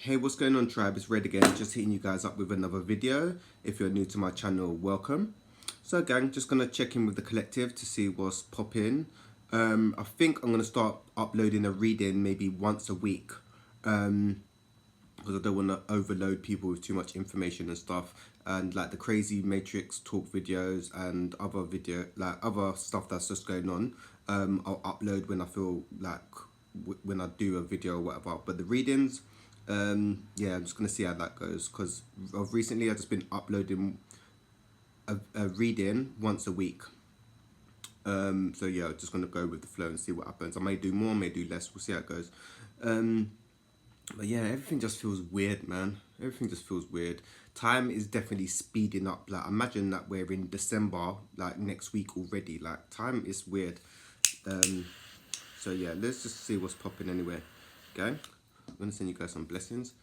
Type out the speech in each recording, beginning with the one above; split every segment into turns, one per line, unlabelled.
Hey, what's going on, tribe? It's Red again, just hitting you guys up with another video. If you're new to my channel, welcome. So gang, just gonna check in with the collective to see what's popping. I think I'm gonna start uploading a reading maybe once a week, because I don't want to overload people with too much information and stuff. And like the crazy Matrix talk videos and other stuff that's just going on, I'll upload when I feel like when I do a video or whatever. But the readings, yeah, I'm just gonna see how that goes, because of recently I've just been uploading a reading once a week. So yeah, just gonna go with the flow and see what happens. I may do more, may do less. We'll see how it goes. But yeah, everything just feels weird, man. Everything just feels weird. Time is definitely speeding up. Like, imagine that we're in December, like next week already. Like, time is weird. So yeah, let's just see what's popping anyway. Okay, I'm gonna send you guys some blessings.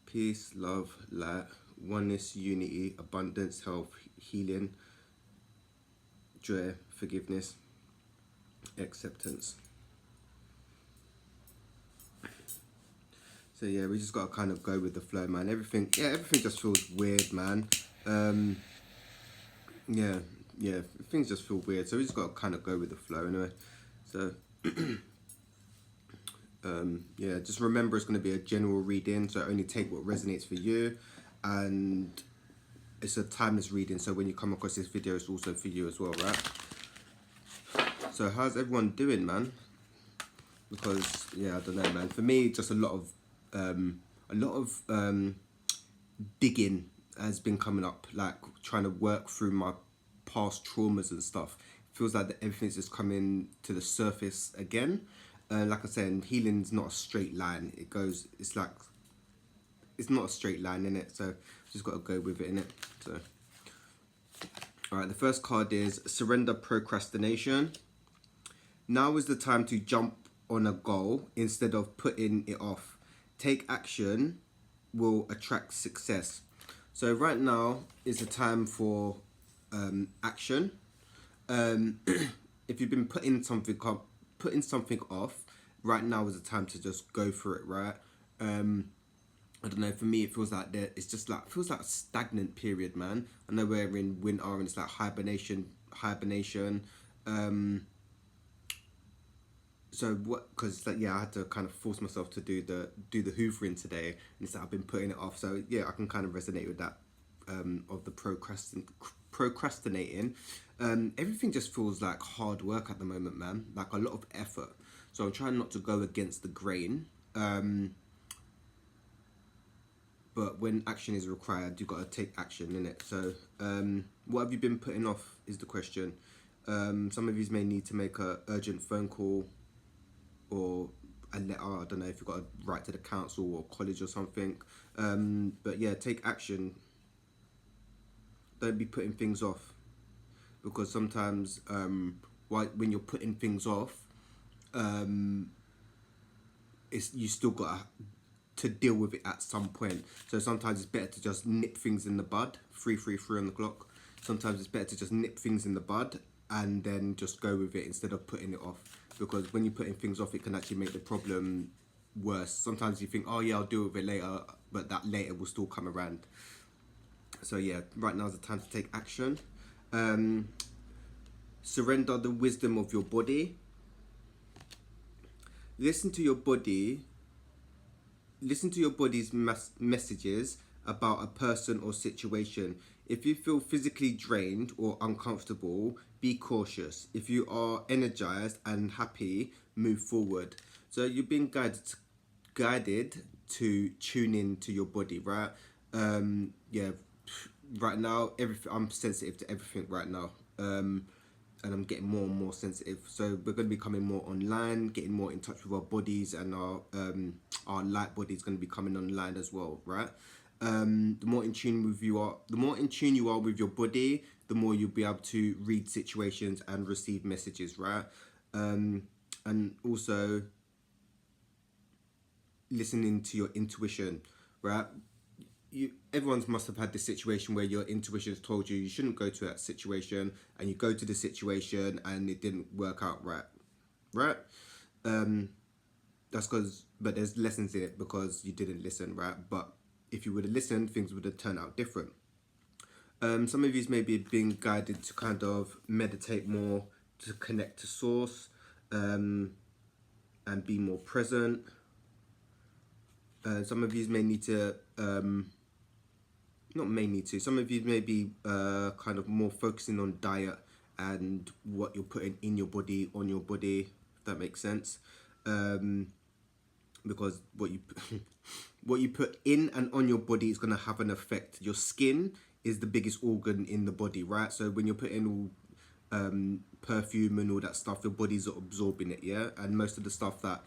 Peace, love, light, oneness, unity, abundance, health, healing, joy, forgiveness, acceptance. So yeah, we just gotta kind of go with the flow, man. Everything just feels weird, man. Yeah, things just feel weird. So we just gotta kind of go with the flow anyway. So yeah, just remember it's gonna be a general reading, so only take what resonates for you, and it's a timeless reading. So when you come across this video, it's also for you as well, right? So how's everyone doing, man? Because yeah, I don't know, man. For me, just a lot of digging has been coming up, like trying to work through my past traumas and stuff. It feels like that everything's just coming to the surface again. Like I said, healing's not a straight line. It's not a straight line, innit? So just got to go with it, innit? So, all right, the first card is Surrender Procrastination. Now is the time to jump on a goal instead of putting it off. Take action will attract success. So right now is the time for action. If you've been putting something off, right now is the time to just go for it, right? I don't know, for me it feels like feels like a stagnant period, man. I know we're in winter and it's like hibernation. So what? Because like, yeah, I had to kind of force myself to do the hoovering today, and it's like I've been putting it off. So yeah, I can kind of resonate with that, of the procrastinating. Everything just feels like hard work at the moment, man. Like a lot of effort. So I'm trying not to go against the grain. But when action is required, you've got to take action, innit? So what have you been putting off is the question. Some of you may need to make a urgent phone call or a letter. I don't know if you've got to write to the council or college or something. But yeah, take action. Don't be putting things off, because sometimes when you're putting things off, you still got to deal with it at some point. So sometimes it's better to just nip things in the bud. 3:33 on the clock. Sometimes it's better to just nip things in the bud and then just go with it instead of putting it off. Because when you're putting things off, it can actually make the problem worse. Sometimes you think, oh yeah, I'll deal with it later, but that later will still come around. So yeah, right now is the time to take action. Surrender the wisdom of your body. Listen to your body. Listen to your body's messages about a person or situation. If you feel physically drained or uncomfortable, be cautious. If you are energized and happy, move forward. So you're being guided to tune in to your body, right? Yeah, right now, I'm sensitive to everything right now. And I'm getting more and more sensitive. So we're going to be coming more online, getting more in touch with our bodies, and our light body is going to be coming online as well, right? The more in tune you are with your body, the more you'll be able to read situations and receive messages, right? And also listening to your intuition, right? Everyone must have had this situation where your intuition has told you shouldn't go to that situation, and you go to the situation and it didn't work out right. That's because, but there's lessons in it because you didn't listen, right? But if you would have listened, things would have turned out different. Some of you maybe being guided to kind of meditate more, to connect to source, and be more present. Some of you may need to, not may need to, some of you may be kind of more focusing on diet and what you're putting in your body, on your body, if that makes sense. Because what you what you put in and on your body is going to have an effect. Your skin is the biggest organ in the body, right? So when you're putting all perfume and all that stuff, your body's absorbing it, yeah? And most of the stuff that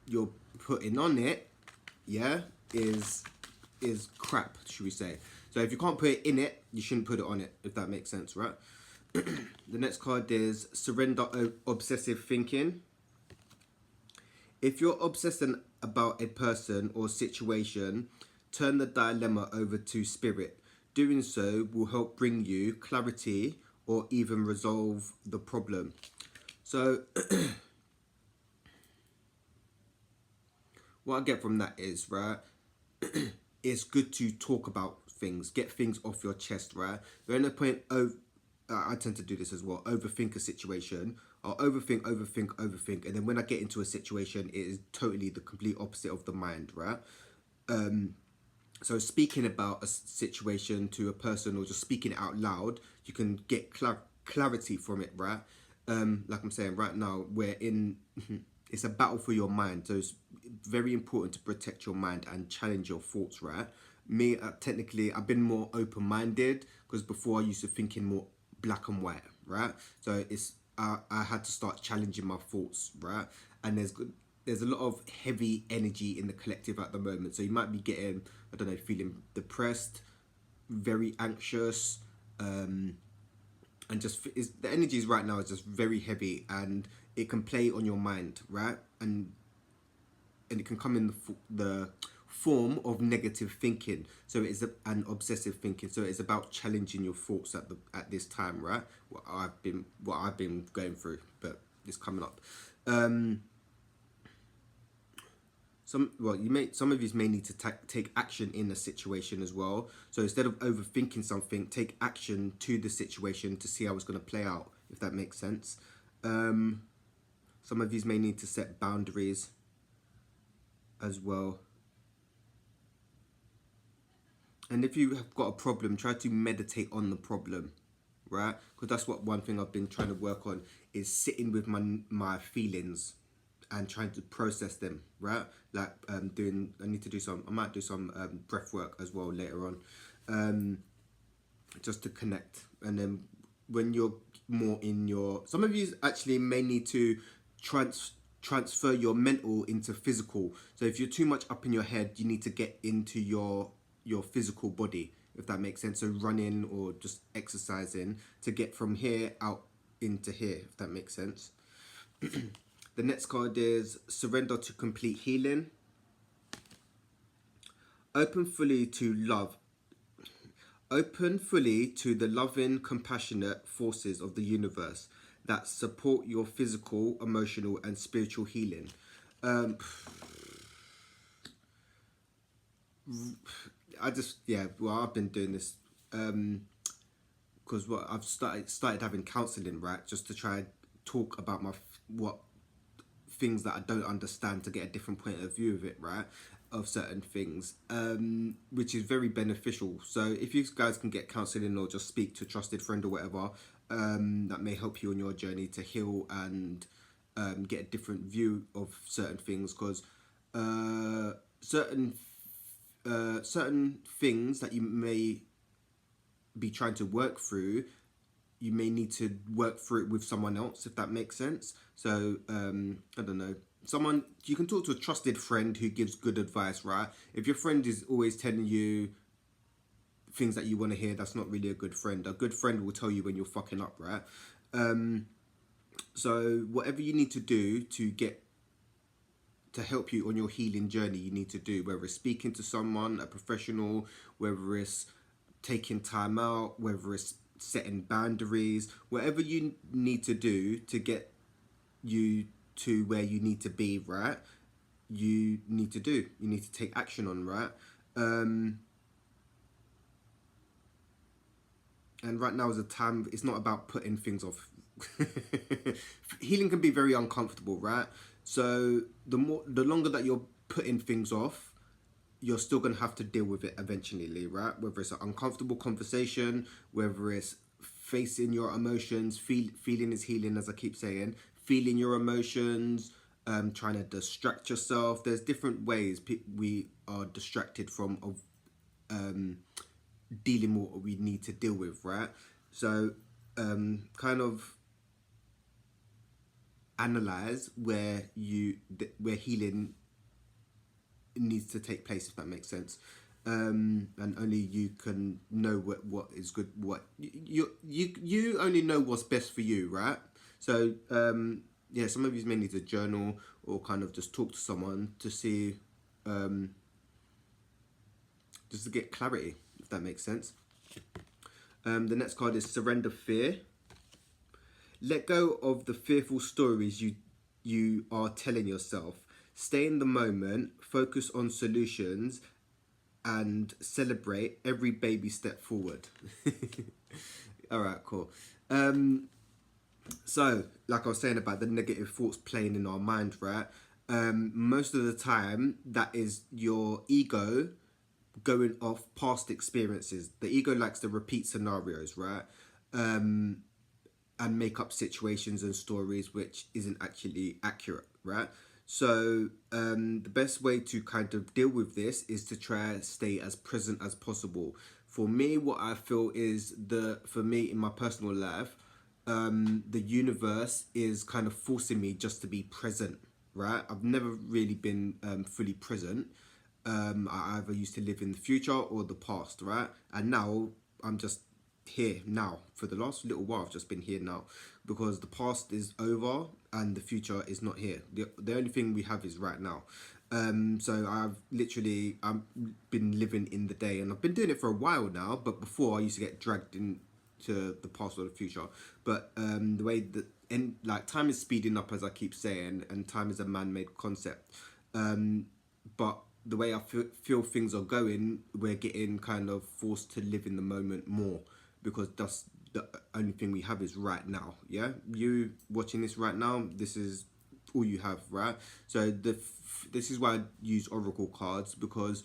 you're putting on it, yeah, is crap, should we say. So if you can't put it in it, you shouldn't put it on it, if that makes sense, right? The next card is surrender obsessive thinking. If you're obsessing about a person or situation, turn the dilemma over to spirit. Doing so will help bring you clarity or even resolve the problem. So what I get from that is, right, it's good to talk about things, get things off your chest, right? There's no point, I tend to do this as well, overthink a situation. I'll overthink, and then when I get into a situation, it is totally the complete opposite of the mind, right? So speaking about a situation to a person or just speaking it out loud, you can get clarity from it, right? Like I'm saying right now, we're in, it's a battle for your mind. So it's very important to protect your mind and challenge your thoughts, right? Me, technically, I've been more open-minded because before I used to think in more black and white, right? So it's, I had to start challenging my thoughts, right? And there's a lot of heavy energy in the collective at the moment. So you might be getting, I don't know, feeling depressed, very anxious, and just the energies right now is just very heavy, and it can play on your mind, right? And it can come in the form of negative thinking. So it is an obsessive thinking. So it's about challenging your thoughts at this time, right? What I've been going through, but it's coming up. Some of you may need to take action in a situation as well. So instead of overthinking something, take action to the situation to see how it's going to play out, if that makes sense. Some of you may need to set boundaries as well. And if you have got a problem, try to meditate on the problem, right? Because that's one thing I've been trying to work on, is sitting with my feelings and trying to process them, right? Like I might do some breath work as well later on, just to connect. And then when you're more in some of you actually may need to transfer your mental into physical. So if you're too much up in your head, you need to get into your physical body, if that makes sense. So running or just exercising to get from here out into here, if that makes sense. The next card is surrender to complete healing. Open fully to love. Open fully to the loving, compassionate forces of the universe that support your physical, emotional, and spiritual healing. I've been doing this because I've started having counselling, right? Just to try and talk about what things that I don't understand, to get a different point of view of it, right? Of certain things, which is very beneficial. So if you guys can get counselling or just speak to a trusted friend or whatever, that may help you on your journey to heal and get a different view of certain things, because certain things that you may be trying to work through, you may need to work through it with someone else, if that makes sense. So I don't know, you can talk to a trusted friend who gives good advice, right? If your friend is always telling you things that you want to hear, that's not really a good friend. A good friend will tell you when you're fucking up, right? So whatever you need to do to help you on your healing journey, you need to do, whether it's speaking to someone, a professional, whether it's taking time out, whether it's setting boundaries, whatever you need to do to get you to where you need to be, right, you need to take action on, right? And right now is a time, it's not about putting things off. Healing can be very uncomfortable, right? So the longer that you're putting things off, you're still going to have to deal with it eventually, right? Whether it's an uncomfortable conversation, whether it's facing your emotions, feeling is healing, as I keep saying, feeling your emotions, trying to distract yourself. There's different ways we are distracted from dealing with what we need to deal with, right? So kind of analyze where healing needs to take place, if that makes sense. And only you can know what is good, what you only know what's best for you, right? So yeah, some of you may need to journal or kind of just talk to someone to see, just to get clarity, if that makes sense. The next card is Surrender Fear. Let go of the fearful stories you are telling yourself. Stay in the moment, focus on solutions, and celebrate every baby step forward. All right, cool. So, like I was saying about the negative thoughts playing in our mind, right? Most of the time, that is your ego going off past experiences. The ego likes to repeat scenarios, right? And make up situations and stories which isn't actually accurate, right? So the best way to kind of deal with this is to try to stay as present as possible. For me, what I feel is for me in my personal life, the universe is kind of forcing me just to be present, right? I've never really been fully present. I either used to live in the future or the past, right? And now I'm just here now. For the last little while I've just been here now, because the past is over and the future is not here. The only thing we have is right now. So I've been living in the day, and I've been doing it for a while now, but before I used to get dragged into the past or the future. But the way that, and like, time is speeding up, as I keep saying, and time is a man-made concept. But the way I feel things are going, we're getting kind of forced to live in the moment more, because that's the only thing we have is right now. Yeah, you watching this right now, this is all you have, right? So this is why I use oracle cards, because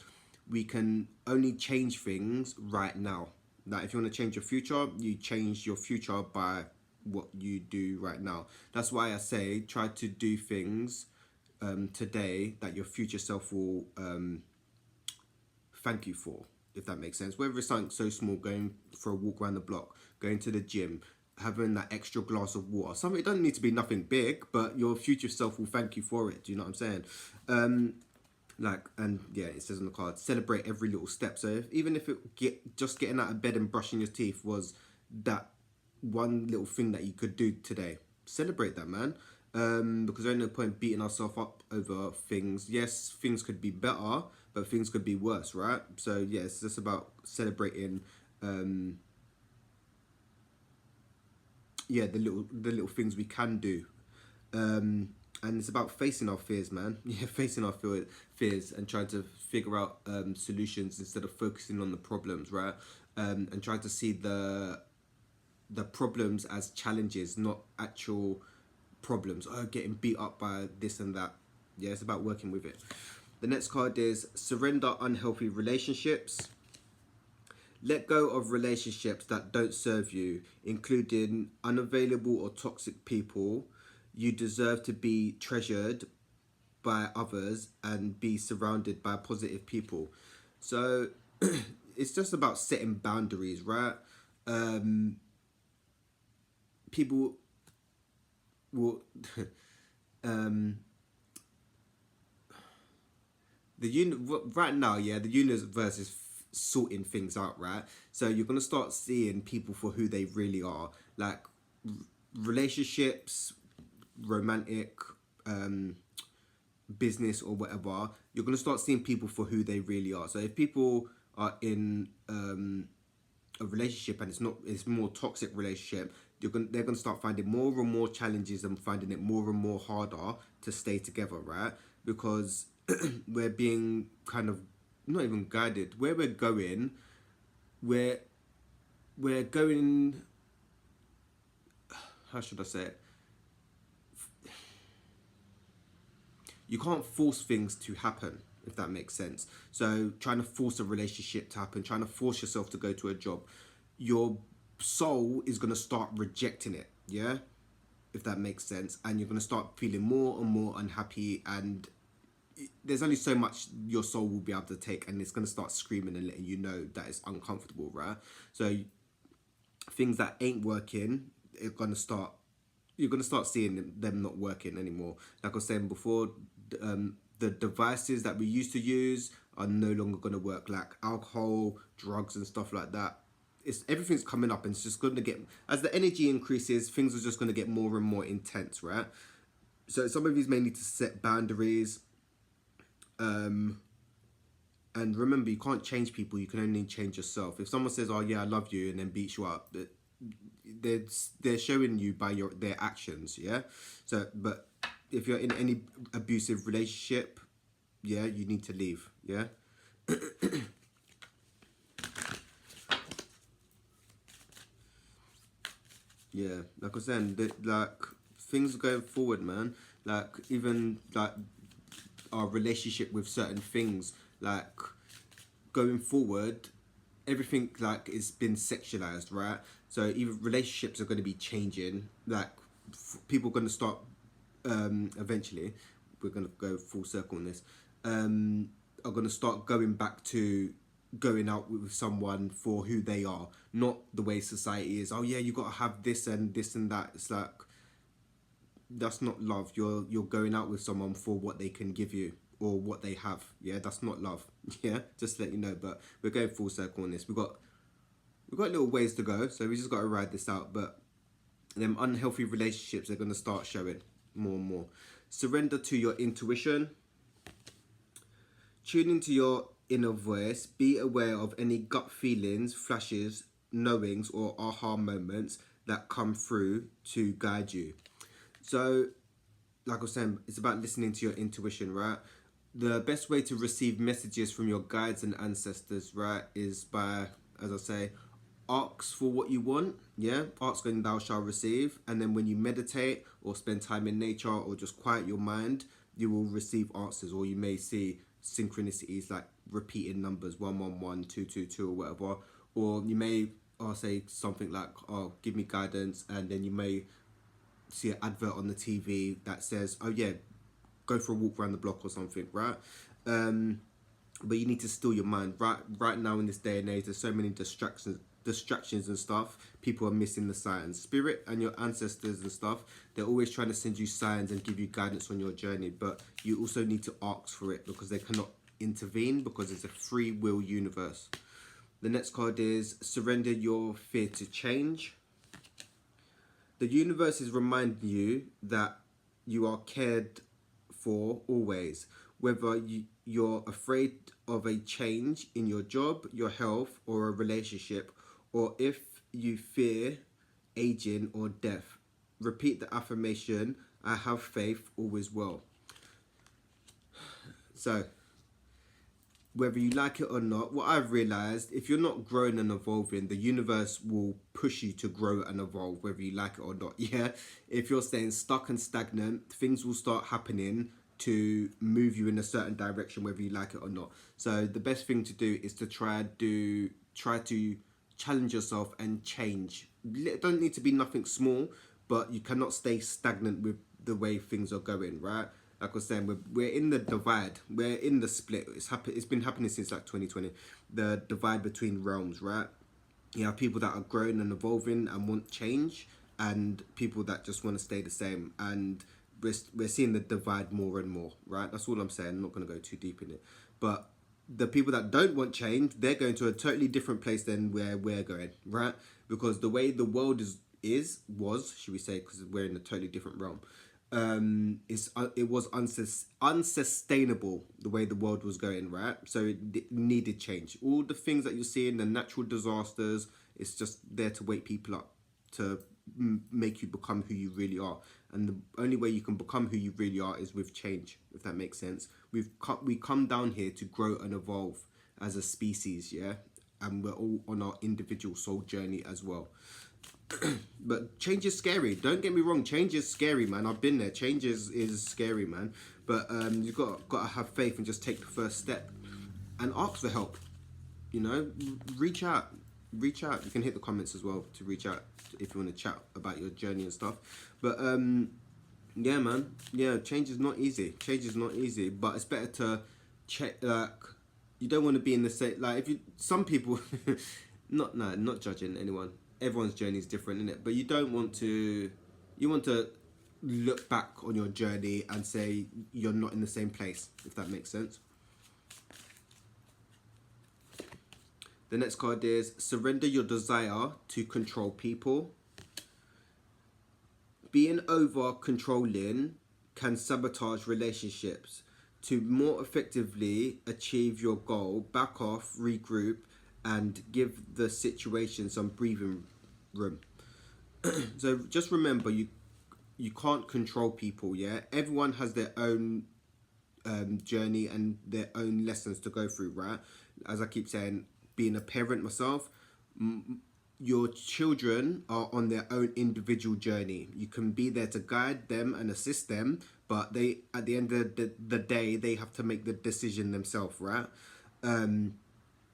we can only change things right now. Like, if you want to change your future, you change your future by what you do right now. That's why I say try to do things today that your future self will thank you for, if that makes sense. Whether it's something so small, going for a walk around the block, going to the gym, having that extra glass of water. Something, it doesn't need to be nothing big, but your future self will thank you for it. Do you know what I'm saying? And yeah, it says on the card, celebrate every little step. So even if just getting out of bed and brushing your teeth was that one little thing that you could do today, celebrate that, man. Because there's no point beating ourselves up over things. Yes, things could be better, but things could be worse, right? So yeah, it's just about celebrating the little things we can do. And it's about facing our fears, man. Yeah, facing our fears and trying to figure out solutions instead of focusing on the problems, right? And trying to see the problems as challenges, not actual problems. Oh, getting beat up by this and that. Yeah, it's about working with it. The next card is surrender unhealthy relationships. Let go of relationships that don't serve you, including unavailable or toxic people. You deserve to be treasured by others and be surrounded by positive people. So it's just about setting boundaries, right? People will right now, yeah, the universe is sorting things out, right? So you're gonna start seeing people for who they really are, like relationships, romantic, business or whatever. You're gonna start seeing people for who they really are. So if people are in a relationship and it's more toxic relationship, they're gonna start finding more and more challenges and finding it more and more harder to stay together, right? Because we're being kind of not even guided. Where we're going, we're going. How should I say it? You can't force things to happen, if that makes sense. So trying to force a relationship to happen, trying to force yourself to go to a job, your soul is going to start rejecting it, yeah? If that makes sense. And you're going to start feeling more and more unhappy, and there's only so much your soul will be able to take, and it's going to start screaming and letting you know that it's uncomfortable, right? So things that ain't working, you're going to start seeing them not working anymore. Like I was saying before, the devices that we used to use are no longer going to work, like alcohol, drugs and stuff like that. Everything's coming up, and it's just going to get, as the energy increases, things are just going to get more and more intense, right? So some of you may need to set boundaries, and remember, you can't change people, you can only change yourself. If someone says, oh yeah, I love you, and then beats you up, they're showing you by their actions, yeah? So, but if you're in any abusive relationship, yeah, you need to leave, yeah? Yeah, like I was saying, like, things are going forward, man. Like, even, like, our relationship with certain things, like, going forward, everything, like, is been sexualized, right? So even relationships are going to be changing. Like, people are going to start, eventually, we're going to go full circle on this, are going to start going back to going out with someone for who they are, not the way society is. Oh yeah, you got to have this and this and that. It's like, that's not love. You're going out with someone for what they can give you or what they have. Yeah, that's not love. Yeah, just to let you know. But we're going full circle on this. We've got little ways to go, so we just got to ride this out. But them unhealthy relationships are going to start showing more and more. Surrender to your intuition. Tune into your inner voice. Be aware of any gut feelings, flashes, knowings, or aha moments that come through to guide you. So, like I was saying, it's about listening to your intuition, right? The best way to receive messages from your guides and ancestors, right, is by, as I say, ask for what you want, yeah? Ask and thou shalt receive. And then when you meditate or spend time in nature or just quiet your mind, you will receive answers, or you may see synchronicities like repeating numbers 111, 222 or whatever. Or you may say something like, oh, give me guidance, and then you may see an advert on the TV that says, oh yeah, go for a walk around the block or something, right? But you need to still your mind. Right now in this day and age, there's so many distractions and stuff. People are missing the signs. Spirit and your ancestors and stuff, they're always trying to send you signs and give you guidance on your journey, but you also need to ask for it, because they cannot intervene, because it's a free will universe. The next card is surrender your fear to change. The universe is reminding you that you are cared for always, whether you're afraid of a change in your job, your health, or a relationship, or if you fear aging or death. Repeat the affirmation, I have faith, all is well. So, whether you like it or not, what I've realized, if you're not growing and evolving, the universe will push you to grow and evolve, whether you like it or not. Yeah, if you're staying stuck and stagnant, things will start happening to move you in a certain direction, whether you like it or not. So the best thing to do is to try to challenge yourself and change. It don't need to be nothing small, but you cannot stay stagnant with the way things are going, right? Like I was saying, we're in the divide. We're in the split. It's been happening since like 2020. The divide between realms, right? You have people that are growing and evolving and want change, and people that just want to stay the same. And we're seeing the divide more and more, right? That's all I'm saying. I'm not going to go too deep in it. But the people that don't want change, they're going to a totally different place than where we're going, right? Because the way the world was, should we say, because we're in a totally different realm, it was unsustainable the way the world was going, right? So it needed change. All the things that you're seeing, the natural disasters, it's just there to wake people up, to make you become who you really are. And the only way you can become who you really are is with change, if that makes sense. We come down here to grow and evolve as a species, yeah? And we're all on our individual soul journey as well. But change is scary. Don't get me wrong, change is scary, man. I've been there. Change is scary, man. But you've got to have faith and just take the first step and ask for help. You know, reach out. Reach out. You can hit the comments as well to reach out if you want to chat about your journey and stuff. But yeah, man. Yeah, change is not easy. Change is not easy. But it's better to check. Like, you don't want to be in the same. Like, if you, some people, not judging anyone. Everyone's journey is different, isn't it? But you don't want to. You want to look back on your journey and say you're not in the same place, if that makes sense. The next card is surrender your desire to control people. Being over controlling can sabotage relationships. To more effectively achieve your goal, back off, regroup, and give the situation some breathing room. So just remember, you can't control people, yeah? Everyone has their own journey and their own lessons to go through, right? As I keep saying, being a parent myself, your children are on their own individual journey. You can be there to guide them and assist them, but they, at the end of the day, they have to make the decision themselves, right? And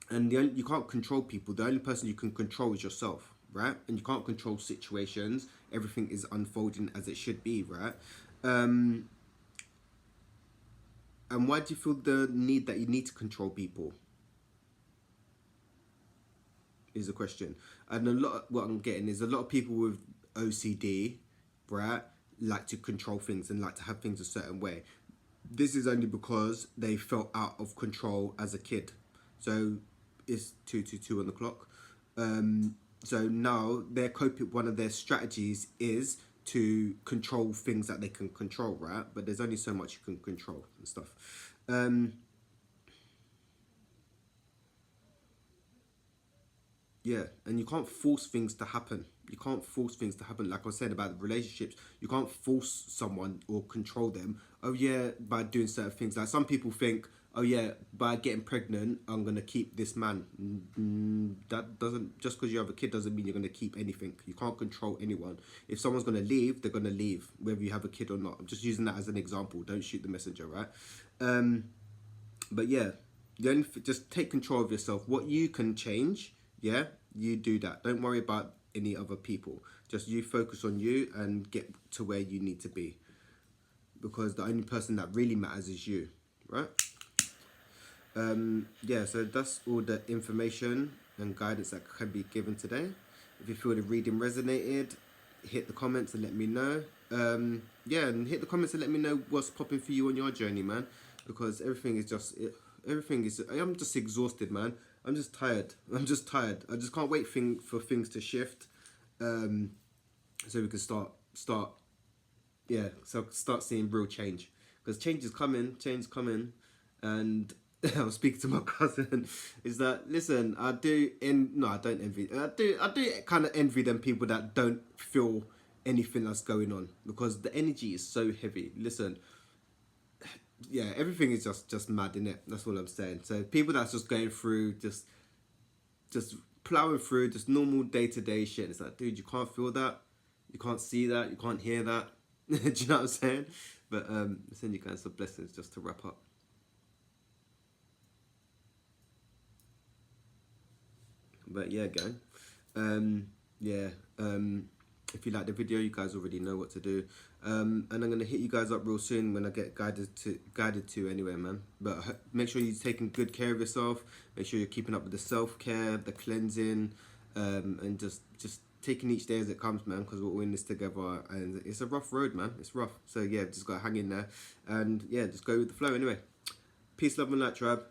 you can't control people. The only person you can control is yourself, right? And you can't control situations. Everything is unfolding as it should be, right? And why do you feel the need that you need to control people? Is the question. And a lot, what I'm getting is a lot of people with OCD, right, like to control things and like to have things a certain way. This is only because they felt out of control as a kid. So it's 2:22 on the clock. So now their coping, one of their strategies is to control things that they can control, right? But there's only so much you can control and stuff. Yeah, and you can't force things to happen. You can't force things to happen. Like I said about relationships, you can't force someone or control them. Oh yeah, by doing certain things. Like some people think, oh yeah, by getting pregnant, I'm gonna keep this man. That doesn't, just because you have a kid doesn't mean you're gonna keep anything. You can't control anyone. If someone's gonna leave, they're gonna leave, whether you have a kid or not. I'm just using that as an example. Don't shoot the messenger, right? But yeah, just take control of yourself. What you can change, yeah, you do that. Don't worry about any other people. Just you focus on you and get to where you need to be. Because the only person that really matters is you, right? Yeah, so that's all the information and guidance that can be given today. If you feel the reading resonated, hit the comments and let me know. Yeah, and hit the comments and let me know what's popping for you on your journey, man. Because everything is just, I'm just exhausted, man. I'm just tired. I just can't wait for things to shift, so we can start seeing real change. Because change is coming, and I was speaking to my cousin. Is that, listen? I don't envy. I do kind of envy them people that don't feel anything that's going on, because the energy is so heavy. Listen. Yeah, everything is just mad, innit? That's all I'm saying. So people that's just going through, just plowing through, just normal day-to-day shit. It's like, dude, you can't feel that. You can't see that. You can't hear that. Do you know what I'm saying? But send you guys some blessings just to wrap up. But yeah, gang. If you like the video, you guys already know what to do. And I'm gonna hit you guys up real soon when I get guided to anyway, man. But make sure you're taking good care of yourself. Make sure you're keeping up with the self-care, the cleansing, and just taking each day as it comes, man. Because we're all in this together, and it's a rough road, man. It's rough. So yeah, just gotta hang in there, and yeah, just go with the flow anyway. Peace, love, and light, tribe.